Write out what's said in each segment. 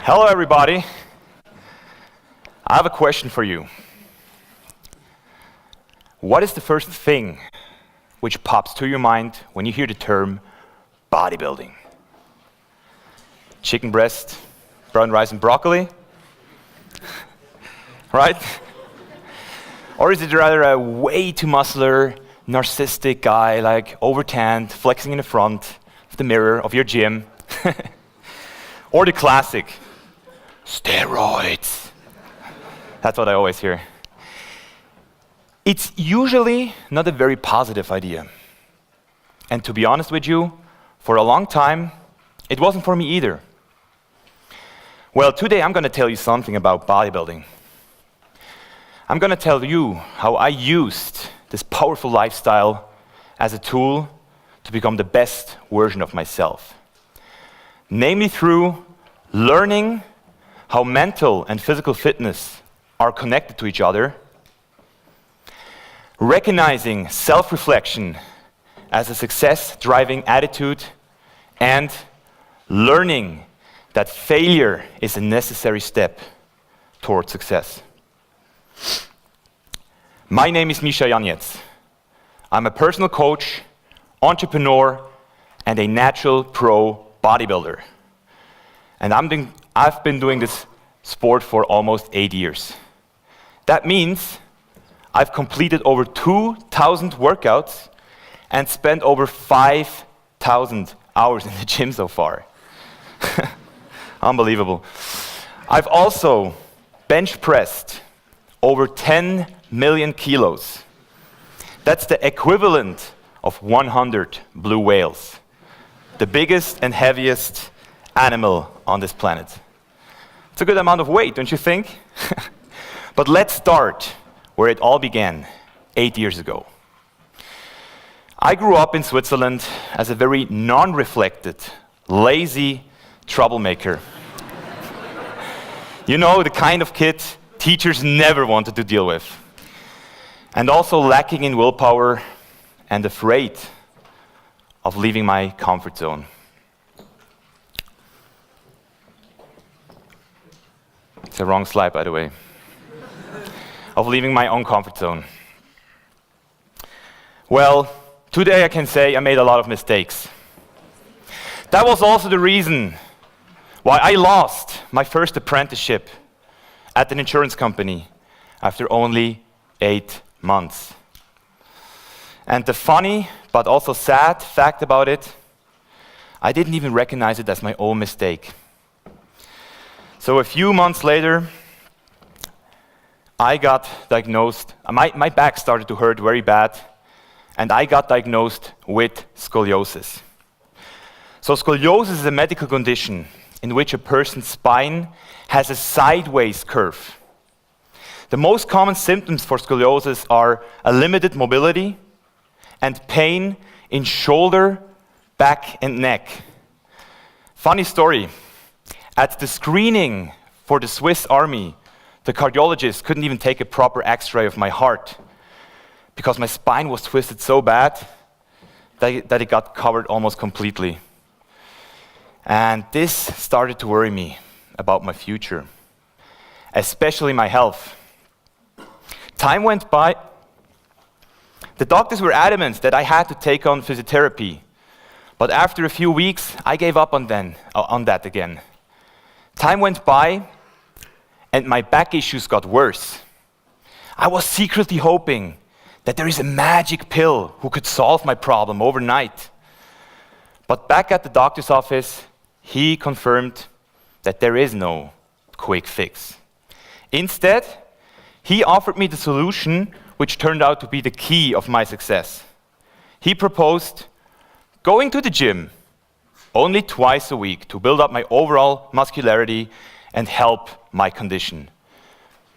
Hello everybody. I have a question for you. What is the first thing which pops to your mind when you hear the term bodybuilding? Chicken breast, brown rice and broccoli? Right? Or is it rather a way too muscular, narcissistic guy, like over-tanned, flexing in the front of the mirror of your gym? Or the classic, steroids. That's what I always hear. It's usually not a very positive idea. And to be honest with you, for a long time, it wasn't for me either. Well, today I'm going to tell you something about bodybuilding. I'm going to tell you how I used this powerful lifestyle as a tool to become the best version of myself. Namely through learning how mental and physical fitness are connected to each other, recognizing self-reflection as a success-driving attitude, and learning that failure is a necessary step toward success. My name is Misha Janetz. I'm a personal coach, entrepreneur, and a natural pro bodybuilder. And I've been doing this sport for almost 8 years. That means I've completed over 2,000 workouts and spent over 5,000 hours in the gym so far. Unbelievable. I've also bench pressed over 10 million kilos. That's the equivalent of 100 blue whales, the biggest and heaviest animal on this planet. It's a good amount of weight, don't you think? But let's start where it all began 8 years ago. I grew up in Switzerland as a very non-reflected, lazy troublemaker. You know, the kind of kid teachers never wanted to deal with. And also lacking in willpower and afraid of leaving my comfort zone. It's the wrong slide, by the way. Of leaving my own comfort zone. Well, today I can say I made a lot of mistakes. That was also the reason why I lost my first apprenticeship at an insurance company after only 8 months. And the funny, but also sad fact about it, I didn't even recognize it as my own mistake. So a few months later, I got diagnosed, my back started to hurt very bad, and I got diagnosed with scoliosis. So scoliosis is a medical condition in which a person's spine has a sideways curve. The most common symptoms for scoliosis are a limited mobility and pain in shoulder, back, and neck. Funny story. At the screening for the Swiss Army, the cardiologist couldn't even take a proper x-ray of my heart because my spine was twisted so bad that it got covered almost completely. And this started to worry me about my future, especially my health. Time went by. The doctors were adamant that I had to take on physiotherapy, but after a few weeks, I gave up on that again. Time went by, and my back issues got worse. I was secretly hoping that there is a magic pill who could solve my problem overnight. But back at the doctor's office, he confirmed that there is no quick fix. Instead, he offered me the solution which turned out to be the key of my success. He proposed going to the gym only twice a week to build up my overall muscularity and help my condition.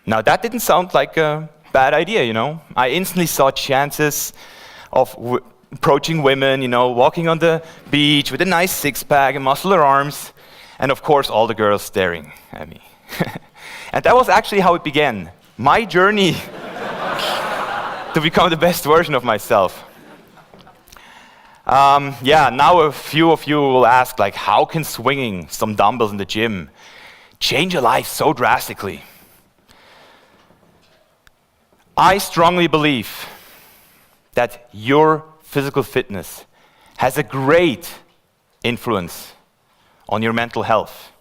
Now that didn't sound like a bad idea, you know. I instantly saw chances of approaching women, you know, walking on the beach with a nice six-pack and muscular arms, and of course all the girls staring at me. And that was actually how it began. My journey to become the best version of myself. Now a few of you will ask, like, how can swinging some dumbbells in the gym change a life so drastically. I strongly believe that your physical fitness has a great influence on your mental health.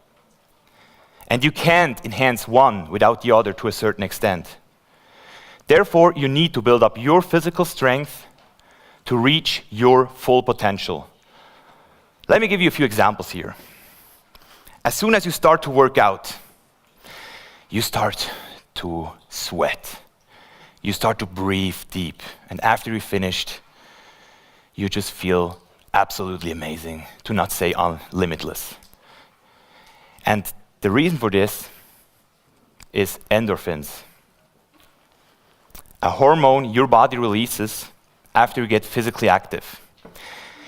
And you can't enhance one without the other to a certain extent. Therefore, you need to build up your physical strength to reach your full potential. Let me give you a few examples here. As soon as you start to work out, you start to sweat. You start to breathe deep. And after you're finished, you just feel absolutely amazing, to not say limitless. And the reason for this is endorphins. A hormone your body releases after you get physically active.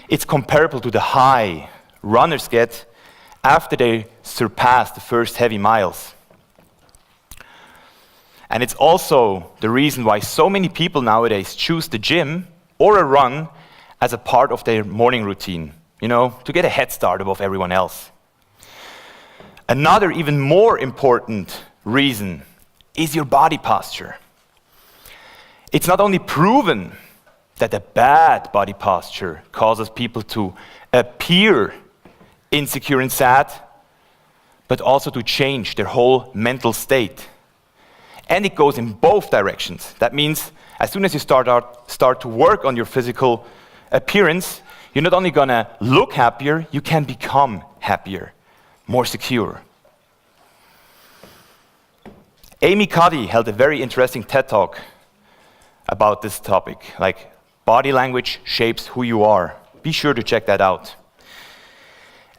It's comparable to the high runners get after they surpass the first heavy miles. And it's also the reason why so many people nowadays choose the gym or a run as a part of their morning routine, to get a head start above everyone else. Another even more important reason is your body posture. It's not only proven that a bad body posture causes people to appear insecure and sad, but also to change their whole mental state. And it goes in both directions. That means as soon as you start to work on your physical appearance, you're not only gonna look happier, you can become happier, more secure. Amy Cuddy held a very interesting TED Talk about this topic, like body language shapes who you are. Be sure to check that out.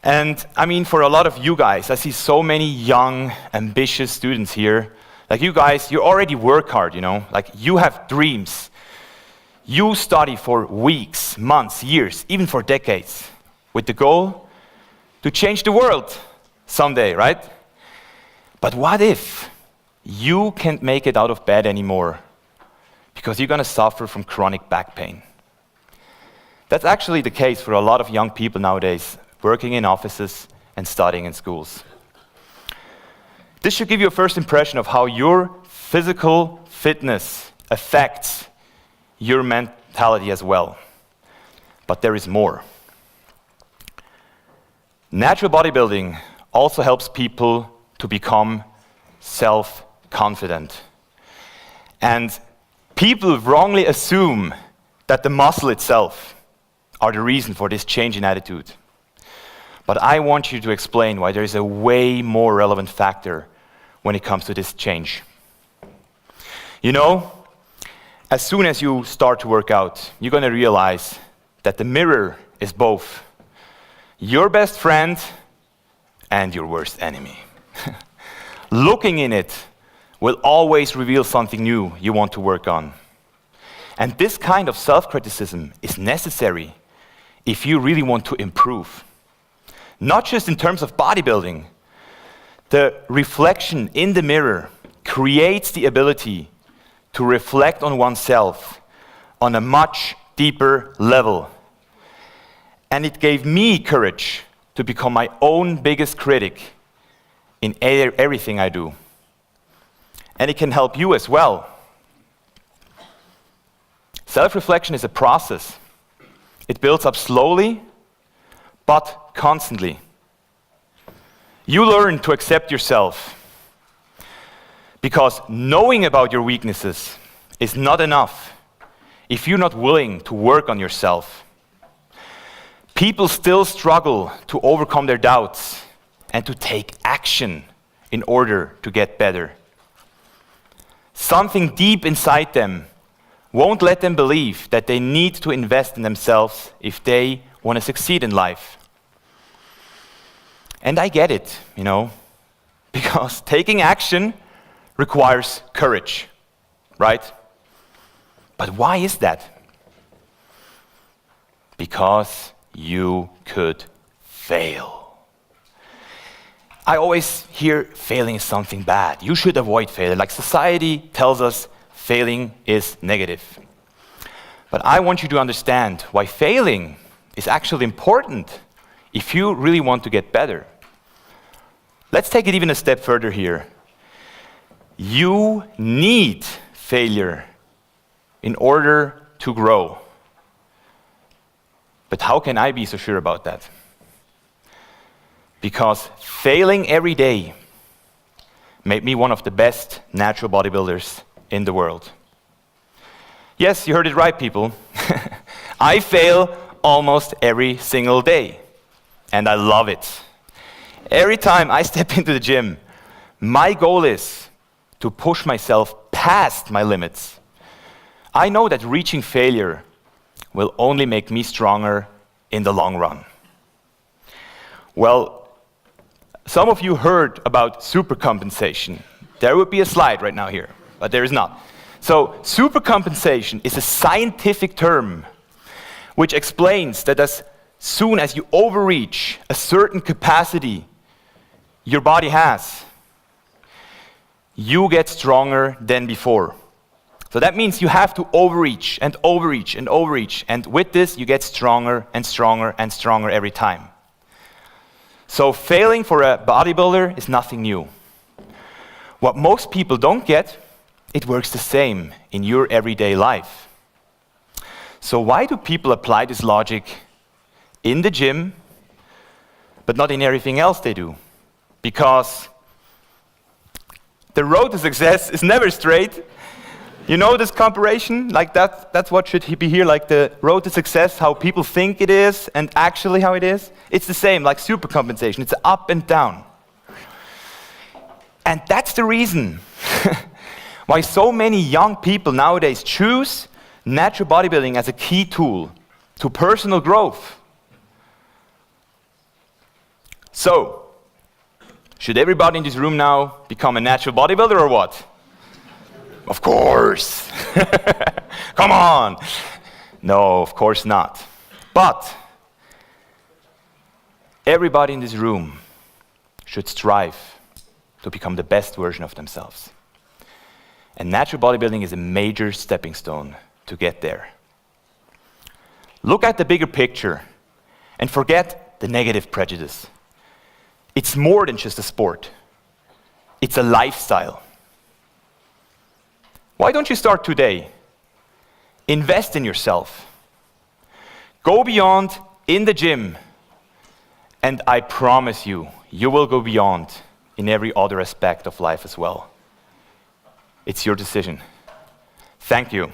And I mean, for a lot of you guys, I see so many young, ambitious students here. Like you guys, you already work hard, like you have dreams. You study for weeks, months, years, even for decades, with the goal to change the world someday, right? But what if you can't make it out of bed anymore because you're gonna suffer from chronic back pain? That's actually the case for a lot of young people nowadays, working in offices and studying in schools. This should give you a first impression of how your physical fitness affects your mentality as well. But there is more. Natural bodybuilding also helps people to become self-confident. And people wrongly assume that the muscle itself are the reason for this change in attitude. But I want you to explain why there is a way more relevant factor when it comes to this change. As soon as you start to work out, you're going to realize that the mirror is both your best friend and your worst enemy. Looking in it will always reveal something new you want to work on. And this kind of self-criticism is necessary if you really want to improve. Not just in terms of bodybuilding. The reflection in the mirror creates the ability to reflect on oneself on a much deeper level. And it gave me courage to become my own biggest critic in everything I do. And it can help you as well. Self-reflection is a process. It builds up slowly, but constantly. You learn to accept yourself. Because knowing about your weaknesses is not enough if you're not willing to work on yourself. People still struggle to overcome their doubts and to take action in order to get better. Something deep inside them won't let them believe that they need to invest in themselves if they want to succeed in life. And I get it, because taking action requires courage, right? But why is that? Because you could fail. I always hear failing is something bad. You should avoid failure. Like society tells us failing is negative. But I want you to understand why failing is actually important if you really want to get better. Let's take it even a step further here. You need failure in order to grow. But how can I be so sure about that? Because failing every day made me one of the best natural bodybuilders in the world. Yes, you heard it right, people. I fail almost every single day, and I love it. Every time I step into the gym, my goal is to push myself past my limits. I know that reaching failure will only make me stronger in the long run. Well, some of you heard about supercompensation. There would be a slide right now here, but there is not. So supercompensation is a scientific term which explains that as soon as you overreach a certain capacity your body has, you get stronger than before. So that means you have to overreach and overreach and overreach, and with this you get stronger and stronger and stronger every time. So failing for a bodybuilder is nothing new. What most people don't get, it works the same in your everyday life. So why do people apply this logic in the gym, but not in everything else they do? Because the road to success is never straight. You know this comparison? Like that's what should be here, like the road to success, how people think it is and actually how it is. It's the same, like supercompensation. It's up and down. And that's the reason why so many young people nowadays choose natural bodybuilding as a key tool to personal growth. So, should everybody in this room now become a natural bodybuilder or what? Of course. Come on. No, of course not. But everybody in this room should strive to become the best version of themselves. And natural bodybuilding is a major stepping stone to get there. Look at the bigger picture and forget the negative prejudice. It's more than just a sport. It's a lifestyle. Why don't you start today? Invest in yourself. Go beyond in the gym, and I promise you, you will go beyond in every other aspect of life as well. It's your decision. Thank you.